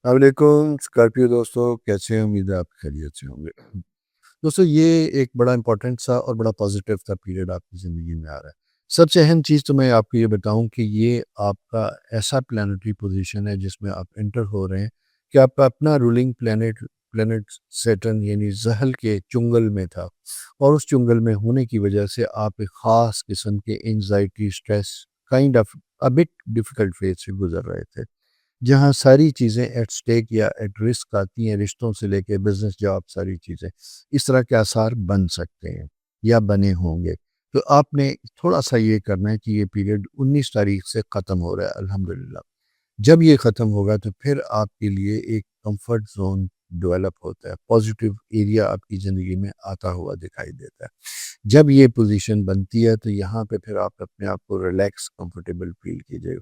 السلام علیکم اسکارپیو دوستو، کیسے ہیں؟ امید ہے آپ خیریت سے ہوں گے دوستو۔ یہ ایک بڑا امپورٹنٹ سا اور بڑا پازیٹیو سا پیریڈ آپ کی زندگی میں آ رہا ہے۔ سب سے اہم چیز تو میں آپ کو یہ بتاؤں کہ یہ آپ کا ایسا پلانٹری پوزیشن ہے جس میں آپ انٹر ہو رہے ہیں کہ آپ کا اپنا رولنگ پلانٹ سیٹرن یعنی زحل کے چنگل میں تھا، اور اس چنگل میں ہونے کی وجہ سے آپ ایک خاص قسم کے anxiety, stress, kind of bit difficult phase سے گزر رہے تھے، جہاں ساری چیزیں ایٹ سٹیک یا ایٹ رسک آتی ہیں، رشتوں سے لے کے بزنس، جاب، ساری چیزیں اس طرح کے آثار بن سکتے ہیں یا بنے ہوں گے۔ تو آپ نے تھوڑا سا یہ کرنا ہے کہ یہ پیریڈ 19 تاریخ سے ختم ہو رہا ہے الحمدللہ۔ جب یہ ختم ہوگا تو پھر آپ کے لیے ایک کمفرٹ زون ڈیولپ ہوتا ہے، پازیٹیو ایریا آپ کی زندگی میں آتا ہوا دکھائی دیتا ہے۔ جب یہ پوزیشن بنتی ہے تو یہاں پہ پھر آپ اپنے آپ کو ریلیکس، کمفرٹیبل فیل کیجیے گا۔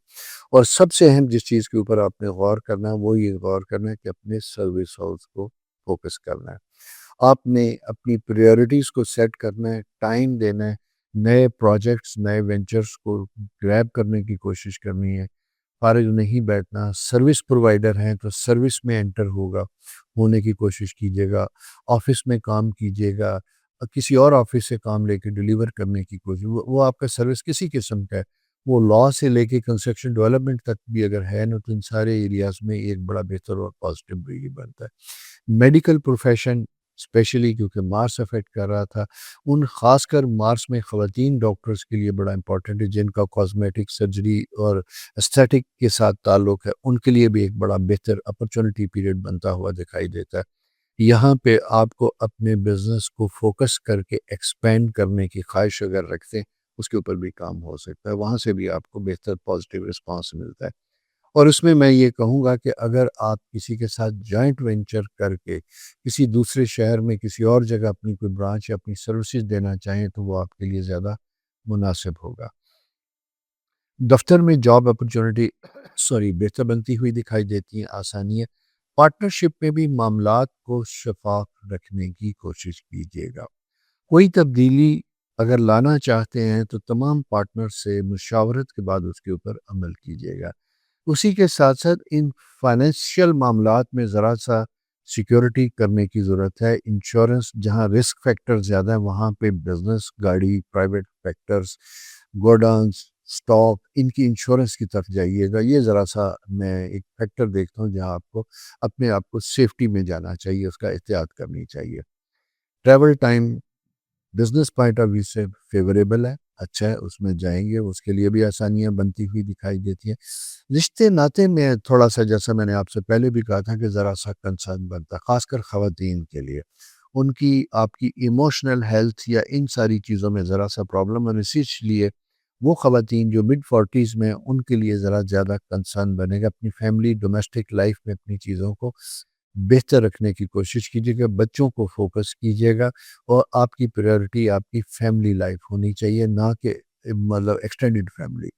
اور سب سے اہم جس چیز کے اوپر آپ نے غور کرنا ہے وہ یہ غور کرنا ہے کہ اپنے سروس ہاؤس کو فوکس کرنا ہے۔ آپ نے اپنی پریورٹیز کو سیٹ کرنا ہے، ٹائم دینا ہے، نئے پروجیکٹس، نئے وینچرز کو گریب کرنے کی کوشش کرنی ہے، فارغ نہیں بیٹھنا۔ سروس پرووائڈر ہیں تو سروس میں انٹر ہونے کی کوشش کیجیے گا، آفس میں کام کیجیے گا، کسی اور آفس سے کام لے کے ڈیلیور کرنے کی کوشش، وہ آپ کا سروس کسی قسم کا ہے، وہ لا سے لے کے کنسٹرکشن ڈیولپمنٹ تک بھی اگر ہے نا، تو ان سارے ایریاز میں ایک بڑا بہتر اور پازیٹیو بھی بنتا ہے۔ میڈیکل پروفیشن اسپیشلی کیونکہ مارس افیکٹ کر رہا تھا، ان خاص کر مارس میں خواتین ڈاکٹرز کے لیے بڑا امپورٹنٹ ہے جن کا کاسمیٹک سرجری اور استھیٹک کے ساتھ تعلق ہے، ان کے لیے بھی ایک بڑا بہتر اپرچونٹی پیریڈ بنتا ہوا دکھائی دیتا ہے۔ یہاں پہ آپ کو اپنے بزنس کو فوکس کر کے ایکسپینڈ کرنے کی خواہش اگر رکھتے ہیں، اس کے اوپر بھی کام ہو سکتا ہے، وہاں سے بھی آپ کو بہتر پازیٹیو رسپانس ملتا ہے۔ اور اس میں یہ کہوں گا کہ اگر آپ کسی کے ساتھ جوائنٹ وینچر کر کے کسی دوسرے شہر میں کسی اور جگہ اپنی کوئی برانچ یا اپنی سروسز دینا چاہیں تو وہ آپ کے لیے زیادہ مناسب ہوگا۔ دفتر میں جاب اپرچونٹی بہتر بنتی ہوئی دکھائی دیتی ہیں، آسانی ہے۔ پارٹنرشپ میں بھی معاملات کو شفاف رکھنے کی کوشش کیجیے گا۔ کوئی تبدیلی اگر لانا چاہتے ہیں تو تمام پارٹنر سے مشاورت کے بعد اس کے اوپر عمل کیجیے گا۔ اسی کے ساتھ ساتھ ان فائنینشیل معاملات میں ذرا سا سیکیورٹی کرنے کی ضرورت ہے۔ انشورنس جہاں رسک فیکٹر زیادہ ہے وہاں پہ بزنس، گاڑی، پرائیویٹ فیکٹرز، گوڈاؤنز، سٹاک، ان کی انشورنس کی طرف جائیے گا۔ یہ ذرا سا میں ایک فیکٹر دیکھتا ہوں جہاں آپ کو اپنے آپ کو سیفٹی میں جانا چاہیے، اس کا احتیاط کرنی چاہیے۔ Travel time business point of view سے فیوریبل ہے، اچھا ہے، اس میں جائیں گے، اس کے لیے بھی آسانیاں بنتی ہوئی دکھائی دیتی ہیں۔ رشتے ناطے میں تھوڑا سا، جیسا میں نے آپ سے پہلے بھی کہا تھا، کہ ذرا سا کنسرن بنتا ہے، خاص کر خواتین کے لیے۔ ان کی، آپ کی ایموشنل ہیلتھ یا ان ساری چیزوں میں ذرا سا پرابلم ہے، اسی لیے وہ خواتین جو مڈ 40s میں، ان کے لیے ذرا زیادہ کنسرن بنے گا۔ اپنی فیملی، ڈومیسٹک لائف میں اپنی چیزوں کو بہتر رکھنے کی کوشش کیجیے گا، بچوں کو فوکس کیجیے گا، اور آپ کی پریورٹی آپ کی فیملی لائف ہونی چاہیے، نہ کہ مطلب ایکسٹینڈڈ فیملی۔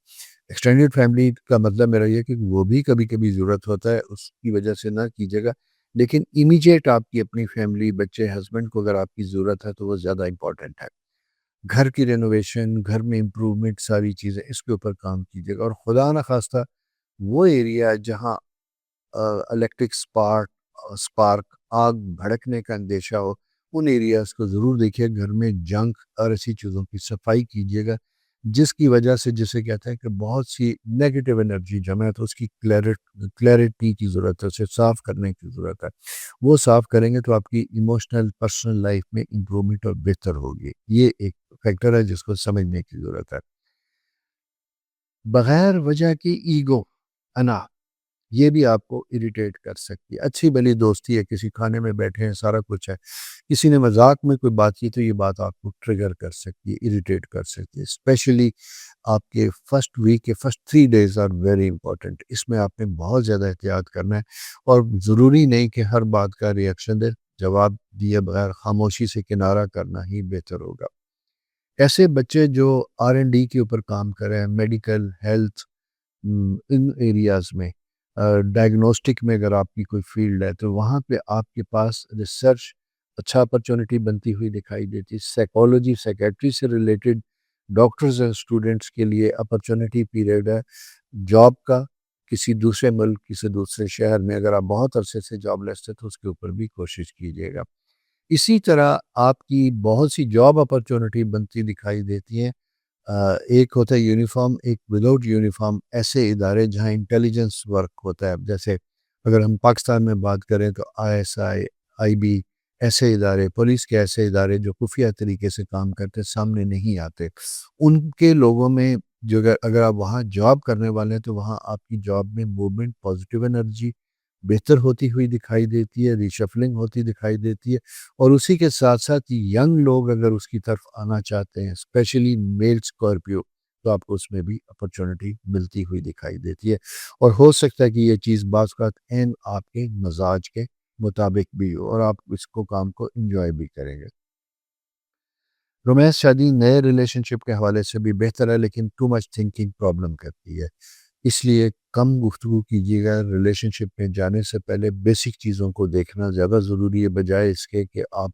ایکسٹینڈڈ فیملی کا مطلب میرا یہ کہ وہ بھی کبھی کبھی ضرورت ہوتا ہے، اس کی وجہ سے نہ کیجیے گا، لیکن امیجیٹ آپ کی اپنی فیملی، بچے، ہسبینڈ کو اگر آپ کی ضرورت ہے تو وہ زیادہ امپورٹنٹ ہے۔ گھر کی رینوویشن، گھر میں امپروومنٹ، ساری چیزیں اس کے اوپر کام کیجیے گا، اور خدا نخواستہ وہ ایریا جہاں الیکٹرک سپارک، آگ بھڑکنے کا اندیشہ ہو، ان ایریاز کو ضرور دیکھیے۔ گھر میں جنک اور ایسی چیزوں کی صفائی کیجیے گا جس کی وجہ سے، جسے کہتے ہیں کہ بہت سی نیگیٹو انرجی جمع ہے، تو اس کی کلیئرٹی کی ضرورت ہے، اسے صاف کرنے کی ضرورت ہے۔ وہ صاف کریں گے تو آپ کی ایموشنل پرسنل لائف میں امپرومنٹ اور بہتر ہوگی۔ یہ ایک فیکٹر ہے جس کو سمجھنے کی ضرورت ہے۔ بغیر وجہ کی ایگو، انا، یہ بھی آپ کو اریٹیٹ کر سکتی ہے۔ اچھی بلی دوستی ہے، کسی کھانے میں بیٹھے ہیں، سارا کچھ ہے، کسی نے مذاق میں کوئی بات کی تو یہ بات آپ کو ٹریگر کر سکتی ہے، اریٹیٹ کر سکتی ہے۔ اسپیشلی آپ کے فرسٹ ویک کے first 3 days are very important, اس میں آپ نے بہت زیادہ احتیاط کرنا ہے، اور ضروری نہیں کہ ہر بات کا ریئیکشن دے، جواب دیے بغیر خاموشی سے کنارہ کرنا ہی بہتر ہوگا۔ ایسے بچے جو R&D کے اوپر کام کر رہے ہیں، میڈیکل، ہیلتھ، ان ایریاز میں، ڈائگنوسٹک میں اگر آپ کی کوئی فیلڈ ہے تو وہاں پہ آپ کے پاس ریسرچ اچھا اپرچونٹی بنتی ہوئی دکھائی دیتی ہے۔ سائیکالوجی، سائیکیٹری سے ریلیٹڈ ڈاکٹرز اور اسٹوڈنٹس کے لیے اپرچونٹی پیریڈ ہے، جاب کا، کسی دوسرے ملک کسی دوسرے شہر میں اگر آپ بہت عرصے سے جاب لیس تھے تو اس کے اوپر بھی کوشش کیجیے گا۔ اسی طرح آپ کی بہت سی جاب اپرچونٹی بنتی دکھائی دیتی ہیں۔ ایک ہوتا ہے یونیفارم، ایک وداؤٹ یونیفارم، ایسے ادارے جہاں انٹیلیجنس ورک ہوتا ہے۔ جیسے اگر ہم پاکستان میں بات کریں تو I S I, I be, ایسے ادارے، پولیس کے ایسے ادارے جو خفیہ طریقے سے کام کرتے سامنے نہیں آتے، ان کے لوگوں میں جو اگر آپ وہاں جاب کرنے والے ہیں تو وہاں آپ کی جاب میں موومنٹ، پازیٹیو انرجی بہتر ہوتی ہوئی دکھائی دیتی ہے، ریشفلنگ ہوتی دکھائی دیتی ہے، اور اسی کے ساتھ ساتھ ینگ لوگ اگر اس کی طرف آنا چاہتے ہیں اسپیشلی میل اسکارپیو، تو آپ کو اس میں بھی اپرچونٹی ملتی ہوئی دکھائی دیتی ہے، اور ہو سکتا ہے کہ یہ چیز بعض اوقات این آپ کے مزاج کے مطابق بھی ہو اور آپ اس کو کام کو انجوائے بھی کریں گے۔ رومانس شادی نئے ریلیشن شپ کے حوالے سے بھی بہتر ہے، لیکن ٹو مچ تھنکنگ پرابلم کرتی ہے، اس لیے کم گفتگو کیجیے گا۔ ریلیشن شپ میں جانے سے پہلے بیسک چیزوں کو دیکھنا زیادہ ضروری ہے، بجائے اس کے کہ آپ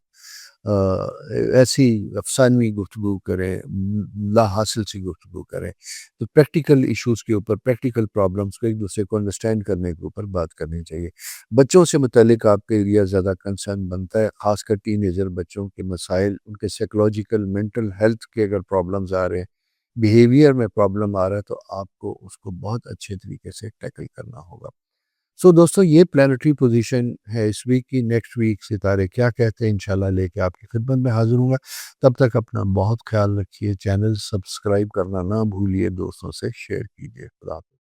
ایسی افسانوی گفتگو کریں، لا حاصل سی گفتگو کریں۔ تو پریکٹیکل ایشوز کے اوپر، پریکٹیکل پرابلمس کو ایک دوسرے کو انڈرسٹینڈ کرنے کے اوپر بات کرنی چاہیے۔ بچوں سے متعلق آپ کے ایریا زیادہ کنسرن بنتا ہے، خاص کر ٹین ایجر بچوں کے مسائل، ان کے سائیکولوجیکل مینٹل ہیلتھ کے اگر پرابلمز آ رہے ہیں، بیہیویئر میں پرابلم آ رہا ہے، تو آپ کو اس کو بہت اچھے طریقے سے ٹیکل کرنا ہوگا۔ سو دوستو، یہ پلانٹری پوزیشن ہے اس ویک کی۔ نیکسٹ ویک ستارے کیا کہتے ہیں انشاءاللہ لے کے آپ کی خدمت میں حاضر ہوں گا۔ تب تک اپنا بہت خیال رکھیے، چینل سبسکرائب کرنا نہ بھولیے، دوستوں سے شیئر کیجیے۔ خدا حافظ۔